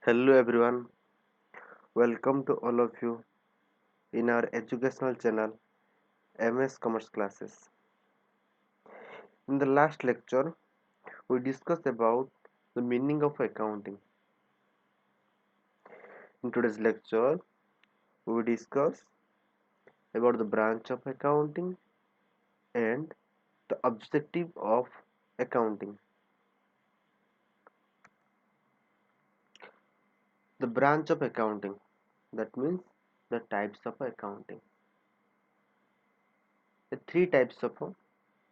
Hello everyone, welcome to all of you in our educational channel MS Commerce Classes. In the last lecture, we discussed about the meaning of accounting. In today's lecture, we will discuss about the branch of accounting and the objective of accounting. The branch of accounting, that means the types of accounting. The three types of a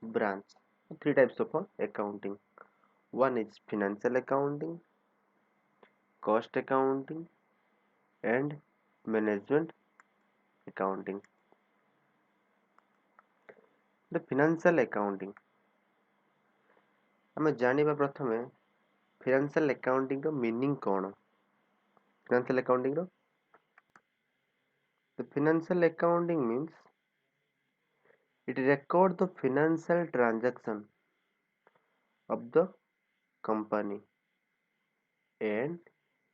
branch, three types of a accounting. One is financial accounting, cost accounting, and management accounting. The financial accounting, ଆମେ ଜାଣିବା ପ୍ରଥମେ financial accounting ର meaning କ'ଣ? Financial accounting ର The financial accounting means it records the financial transaction of the company and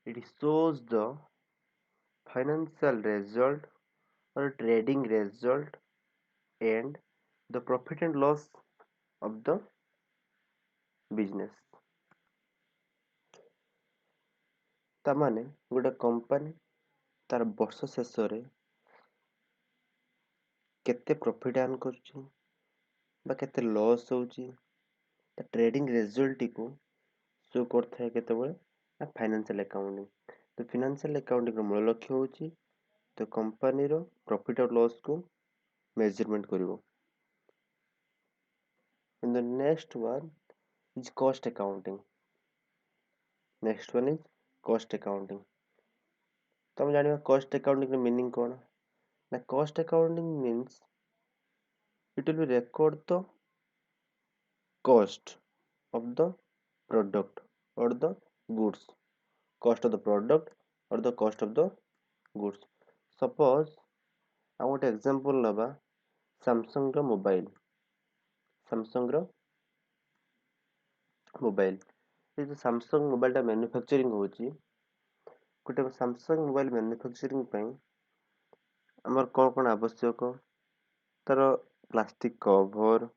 it shows the financial result or trading result and the profit and loss of the business. ତାମାନେ ଗୋଟେ company ତାର ବର୍ଷ ଶେଷରେ କେତେ profit earn କରୁଛି ବା କେତେ loss ହେଉଛି ତା ଟ୍ରେଡିଂ ରେଜଲ୍ଟଟିକୁ ଶୋ କରିଥାଏ କେତେବେଳେ ନା ଫାଇନାନ୍ସିଆଲ ଆକାଉଣ୍ଟିଂ। ତ ଫିନାନ୍ସିଆଲ ଆକାଉଣ୍ଟିଂର ମୂଳ ଲକ୍ଷ୍ୟ ହେଉଛି ତ କମ୍ପାନୀର ପ୍ରଫିଟ୍ ଆଉ ଲସ୍କୁ ମେଜରମେଣ୍ଟ କରିବ। And the next one is cost accounting. Next one is cost accounting. ତମେ ଜାଣିବା cost accounting ର meaning କ'ଣ? ନା cost accounting means it will record the cost of the product or the goods. Cost of the product or the cost of the goods. Suppose ଆଉ ଗୋଟେ example ନେବା Samsung ର mobile. Samsung ର mobile ଏ ଯେଉଁ Samsung ମୋବାଇଲଟା manufacturing ହେଉଛି ଗୋଟେ Samsung mobile manufacturing ପାଇଁ ଆମର କ'ଣ ଆବଶ୍ୟକ? ତାର ପ୍ଲାଷ୍ଟିକ୍ କଭର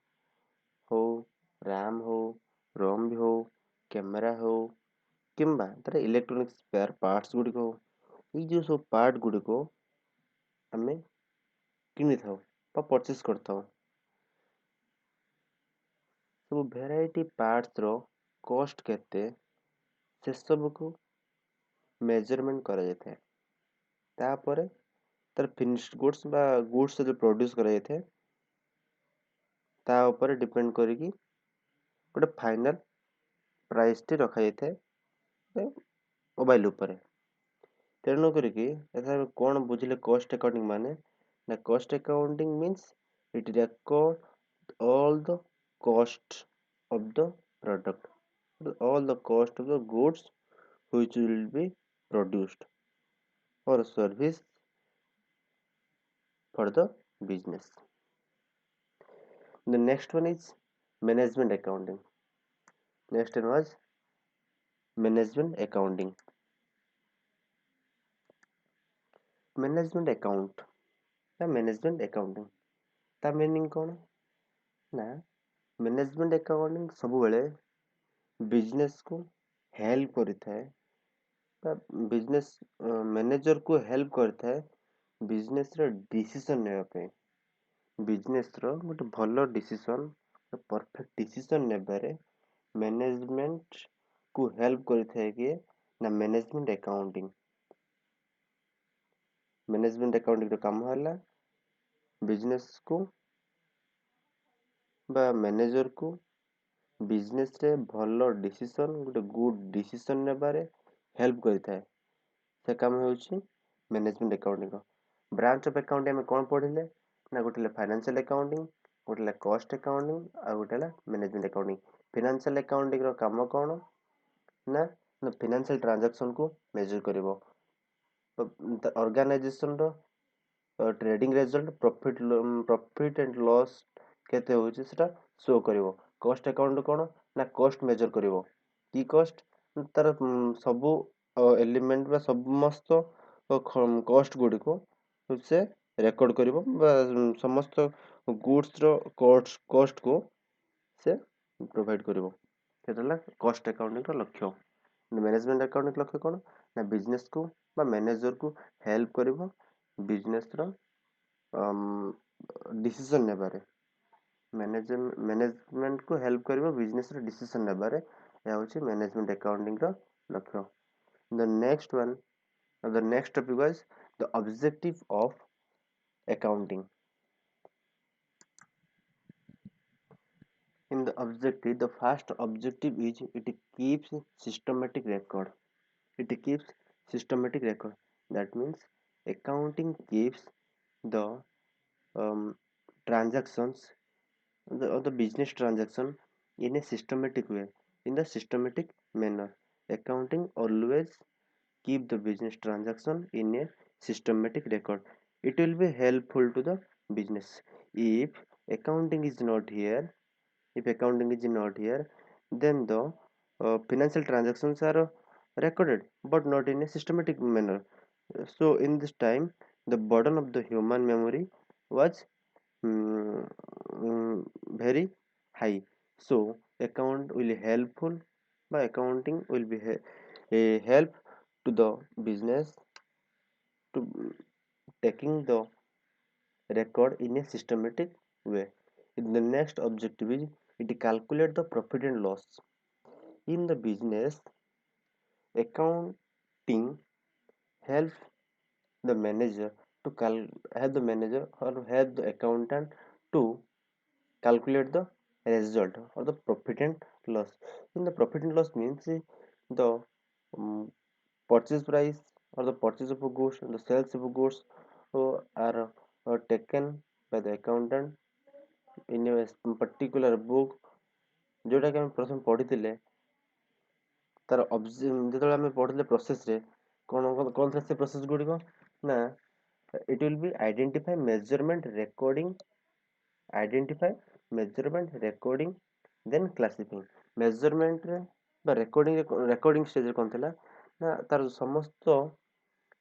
ହଉ, RAM ହଉ, ROM ବି ହଉ, କ୍ୟାମେରା ହଉ କିମ୍ବା ତାର ଇଲେକ୍ଟ୍ରୋନିକ୍ସ ସ୍ପେୟାର ପାର୍ଟସ୍ ଗୁଡ଼ିକ ହଉ, ଏଇ ଯେଉଁ ସବୁ ପାର୍ଟ ଗୁଡ଼ିକ ଆମେ କିଣିଥାଉ ବା ପରଚେସ୍ କରିଥାଉ। ସବୁ ଭେରାଇଟି ପାର୍ଟସର କଷ୍ଟ କେତେ ସେସବୁକୁ ମେଜରମେଣ୍ଟ କରାଯାଇଥାଏ। ତାପରେ ତାର ଫିନିଶ୍ଡ ଗୁଡ୍ସ ବା ଗୁଡ୍ସ ଯେଉଁ ପ୍ରଡ୍ୟୁସ୍ କରାଯାଇଥାଏ ତା ଉପରେ ଡିପେଣ୍ଡ କରିକି ଗୋଟେ ଫାଇନାଲ ପ୍ରାଇସ୍ଟି ରଖାଯାଇଥାଏ ମୋବାଇଲ ଉପରେ। ତେଣୁ କରିକି ଏଠାରେ କ'ଣ ବୁଝିଲେ କଷ୍ଟ ଆକାଉଣ୍ଟିଂ ମାନେ? ନା cost accounting means it record all the cost of the product, all the cost of the goods which will be produced or service for the business. The next one is management accounting. Next one was management accounting. Management account ବା management accounting ତା meaning କ'ଣ? ନା management accounting ସବୁବେଳେ ବିଜନେସକୁ help କରିଥାଏ ବା business ମ୍ୟାନେଜରକୁ help କରିଥାଏ ବିଜନେସର decision ନେବା ପାଇଁ। ବିଜନେସର ଗୋଟେ ଭଲ ଡିସିସନ୍, ପରଫେକ୍ଟ ଡିସିସନ୍ ନେବାରେ ମ୍ୟାନେଜମେଣ୍ଟକୁ ହେଲ୍ପ କରିଥାଏ କିଏ? ନା ମ୍ୟାନେଜମେଣ୍ଟ ଆକାଉଣ୍ଟିଂ। ମ୍ୟାନେଜମେଣ୍ଟ ଆକାଉଣ୍ଟିଂର କାମ ହେଲା ବିଜନେସକୁ ବା ମ୍ୟାନେଜରକୁ ବିଜନେସରେ ଭଲ ଡିସିସନ୍, ଗୋଟେ ଗୁଡ୍ ଡିସିସନ୍ ନେବାରେ ହେଲ୍ପ କରିଥାଏ। ସେ କାମ ହେଉଛି ମ୍ୟାନେଜମେଣ୍ଟ ଆକାଉଣ୍ଟିଂର। ବ୍ରାଞ୍ଚ ଅଫ୍ ଆକାଉଣ୍ଟିଂ ଆମେ କ'ଣ ପଢ଼ିଲେ? ନା ଗୋଟେ ହେଲା ଫାଇନାନ୍ସିଆଲ ଆକାଉଣ୍ଟିଂ, ଗୋଟେ ହେଲା କଷ୍ଟ ଆକାଉଣ୍ଟିଂ ଆଉ ଗୋଟେ ହେଲା ମ୍ୟାନେଜମେଣ୍ଟ ଆକାଉଣ୍ଟିଂ। ଫିନାନ୍ସିଆଲ ଆକାଉଣ୍ଟିଂର କାମ କ'ଣ? ନା ଫିନାନ୍ସିଆଲ ଟ୍ରାଞ୍ଜାକ୍ସନକୁ ମେଜର କରିବ। ଅର୍ଗାନାଇଜେସନର trading result, profit and loss କେତେ ହେଉଛି ସେଟା ଶୋ କରିବ। କଷ୍ଟ ଆକାଉଣ୍ଟ କ'ଣ? ନା କଷ୍ଟ ମେଜର କରିବ। କି କଷ୍ଟ? ତାର ସବୁ ଏଲିମେଣ୍ଟ ବା ସମସ୍ତ କଷ୍ଟ ଗୁଡ଼ିକୁ ସେ ରେକର୍ଡ କରିବ ବା ସମସ୍ତ ଗୁଡ୍ସର କଷ୍ଟକୁ ସେ ପ୍ରୋଭାଇଡ କରିବ। ସେଟା ହେଲା କଷ୍ଟ ଆକାଉଣ୍ଟିଂର ଲକ୍ଷ୍ୟ। ମ୍ୟାନେଜମେଣ୍ଟ ଆକାଉଣ୍ଟିଂ ଲକ୍ଷ୍ୟ କ'ଣ ନା ବିଜନେସକୁ ବା ମ୍ୟାନେଜରକୁ ହେଲ୍ପ କରିବ ବିଜନେସର ଡିସିସନ୍ ନେବାରେ। ମ୍ୟାନେଜମେଣ୍ଟକୁ ହେଲ୍ପ କରିବ ବିଜନେସର ଡିସିସନ୍ ନେବାରେ। ଏହା ହେଉଛି ମ୍ୟାନେଜମେଣ୍ଟ ଆକାଉଣ୍ଟିଂର ଲକ୍ଷ୍ୟ। The next one, the next topic was the objective of accounting. In the objective, the first objective is it keeps systematic record. It keeps systematic record. That means accounting keeps the transactions or the business transaction in a systematic way, in the systematic manner. Accounting always keep the business transaction in a systematic record. It will be helpful to the business. If accounting is not here, if accounting is not here, then the financial transactions are recorded but not in a systematic manner. So in this time, the burden of the human memory was mm, very high. So account will helpful by accounting will be a help to the business to taking the record in a systematic way. In the next objective is it calculate the profit and loss. In the business, accounting helps the manager to help the manager or help the accountant to calculate the result or the profit and loss. In the profit and loss means the um, purchase price or the purchase of a goods and the sales of a goods are taken by the accountant in a particular book जोटाकि आम प्रथम पढ़ी तार ଯେତେବେଳେ ଆମେ ପଢିଲେ ପ୍ରୋସେସରେ କ'ଣ କ'ଣ ଥିଲା ସେ ପ୍ରୋସେସ ଗୁଡ଼ିକ ନା it will be identify measurement recording then classifying measurementରେ ବା ରେକର୍ଡିଂ ଷ୍ଟେଜରେ କ'ଣ ଥିଲା ନା ତାର ସମସ୍ତ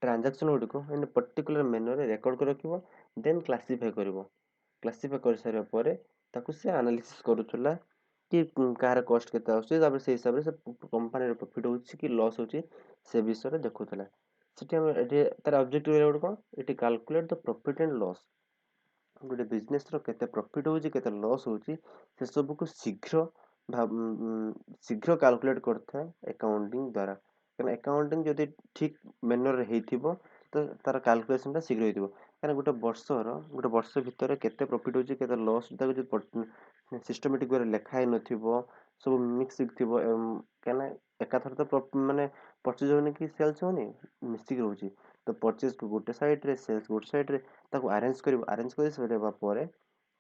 ଟ୍ରାଞ୍ଜାକ୍ସନ୍ ଗୁଡ଼ିକ in a particular mannerରେ ରେକର୍ଡ କରି ରଖିବ ଦେନ୍ କ୍ଲାସିଫାଇ କରିବ। କ୍ଲାସିଫାଇ କରିସାରିବା ପରେ ତାକୁ ସେ ଆନାଲିସିସ୍ କରୁଥିଲା କି କାହାର କଷ୍ଟ କେତେ ଆସୁଛି ତାପରେ ସେଇ ହିସାବରେ ସେ କମ୍ପାନୀର ପ୍ରଫିଟ୍ ହେଉଛି କି ଲସ୍ ହେଉଛି ସେ ବିଷୟରେ ଦେଖୁଥିଲା। ସେଠି ଆମେ ଏଠି ତାର ଅବଜେକ୍ଟିଭ ଗୋଟେ କ'ଣ ଏଠି calculate the profit and loss. ଗୋଟେ ବିଜନେସର କେତେ ପ୍ରଫିଟ୍ ହେଉଛି କେତେ ଲସ୍ ହେଉଛି ସେସବୁକୁ ଶୀଘ୍ର କାଲକୁଲେଟ୍ କରିଥାଏ ଆକାଉଣ୍ଟିଂ ଦ୍ୱାରା। କାରଣ ଆକାଉଣ୍ଟିଂ ଯଦି ଠିକ୍ ମେନର୍ରେ ହେଇଥିବ ତ ତାର କାଲକୁଲେସନ୍ଟା ଶୀଘ୍ର ହେଇଥିବ। କାରଣ ଗୋଟେ ବର୍ଷ ଭିତରେ କେତେ ପ୍ରଫିଟ୍ ହେଉଛି କେତେ ଲସ୍ ତାକୁ ଯଦି ସିଷ୍ଟମେଟିକ୍ ଭାବରେ ଲେଖା ହେଇନଥିବ ସବୁ ମିକ୍ସ ଥିବ କାହିଁକିନା ଏକାଥରେ ତ ମାନେ ପର୍ଚେଜ୍ ହେଉନି କି ସେଲ୍ସ ହେଉନି ମିଶିକି ରହୁଛି ତ ପର୍ଚେଜ୍କୁ ଗୋଟେ ସାଇଡ଼୍ରେ ସେଲ୍ସ ଗୋଟେ ସାଇଡ଼୍ରେ ତାକୁ ଆରେଞ୍ଜ କରି ସାରିବା ପରେ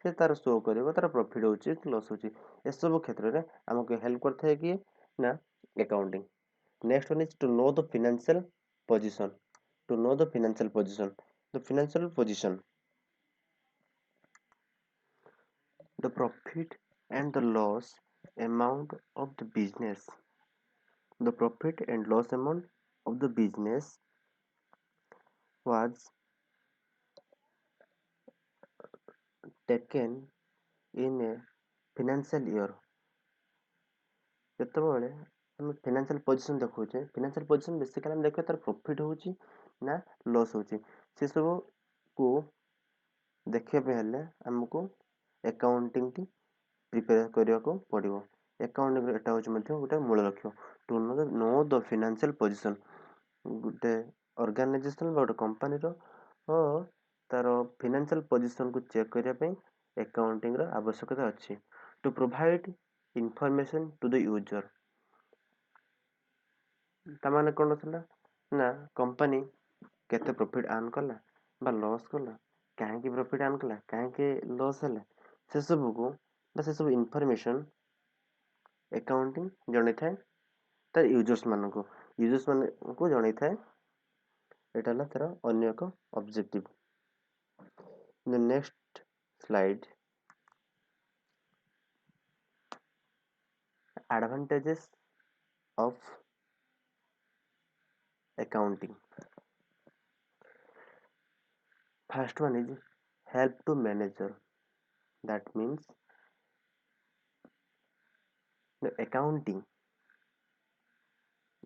ସେ ତାର ଶୋ କରିବ ତାର ପ୍ରଫିଟ୍ ହେଉଛି କି ଲସ୍ ହେଉଛି ଏସବୁ କ୍ଷେତ୍ରରେ ଆମକୁ ହେଲ୍ପ କରିଥାଏ କିଏ ନା accounting. Next one is two no the financial position. To know the financial position. The financial position, the profit and the loss amount of the business. The profit and loss amount of the business was taken in a financial year. ଯେତେବେଳେ ଆମେ financial position ଦେଖୁଛେ financial position basically ଆମେ ଦେଖିବା ତାର profit ହେଉଛି ନା loss ହେଉଛି ସେସବୁକୁ ଦେଖିବା ପାଇଁ ହେଲେ ଆମକୁ ଆକାଉଣ୍ଟିଂଟି ପ୍ରିପେୟାର କରିବାକୁ ପଡ଼ିବ। ଆକାଉଣ୍ଟିଂର ଏଟା ହେଉଛି ମଧ୍ୟ ଗୋଟେ ମୂଳ ଲକ୍ଷ୍ୟ ଟୁ ନୋ ଦ ଫିନାନ୍ସିଆଲ ପୋଜିସନ୍। ଗୋଟେ ଅର୍ଗାନାଇଜେସନ୍ ବା ଗୋଟେ କମ୍ପାନୀର ତାର ଫିନାନ୍ସିଆଲ ପୋଜିସନ୍କୁ ଚେକ୍ କରିବା ପାଇଁ ଆକାଉଣ୍ଟିଂର ଆବଶ୍ୟକତା ଅଛି। To provide information to the user. ତାମାନେ କ'ଣ ଥିଲା ନା କମ୍ପାନୀ କେତେ ପ୍ରଫିଟ୍ ଆର୍ନ କଲା ବା ଲସ୍ କଲା କାହିଁକି ପ୍ରଫିଟ୍ ଆର୍ନ କଲା କାହିଁକି ଲସ୍ ହେଲା ସେସବୁକୁ ବା ସେସବୁ ଇନଫର୍ମେସନ୍ ଆକାଉଣ୍ଟିଂ ଜଣେଇଥାଏ ତାର ୟୁଜର୍ସମାନଙ୍କୁ ଜଣେଇଥାଏ। ଏଇଟା ହେଲା ତାର ଅନ୍ୟ ଏକ objective. The next slide advantages of accounting. First one is help to manager. That means the accounting,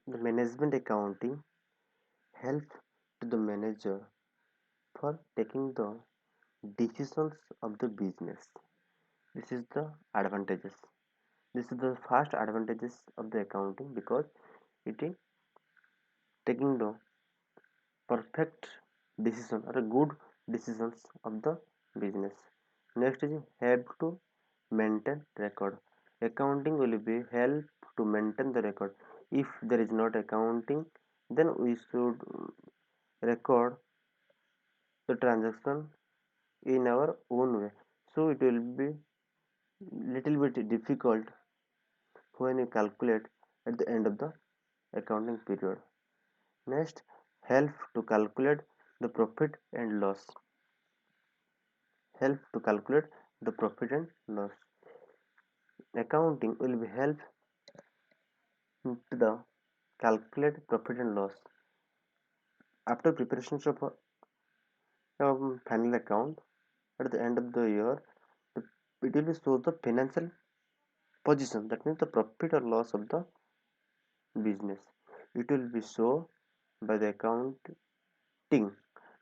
the management accounting helps to the manager for taking the decisions of the business. This is the advantages. This is the first advantages of the accounting because it is taking the perfect decision or a good decisions of the business. Next is help to maintain record. Accounting will be help to maintain the record. If there is not accounting, then we should record the transaction in our own way. So it will be little bit difficult when you calculate at the end of the accounting period. Next, help to calculate the profit and loss. Help to calculate the profit and loss. Accounting will be help to the calculate profit and loss. After preparation of final account at the end of the year, it will show the financial position. That means the profit or loss of the business. It will be shown by the accounting,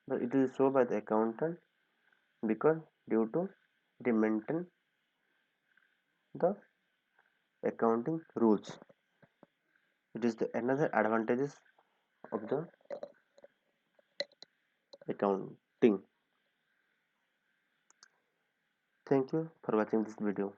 but it will show by the accountant because due to they maintain the accounting rules. It is the another advantages of the accounting. Thank you for watching this video.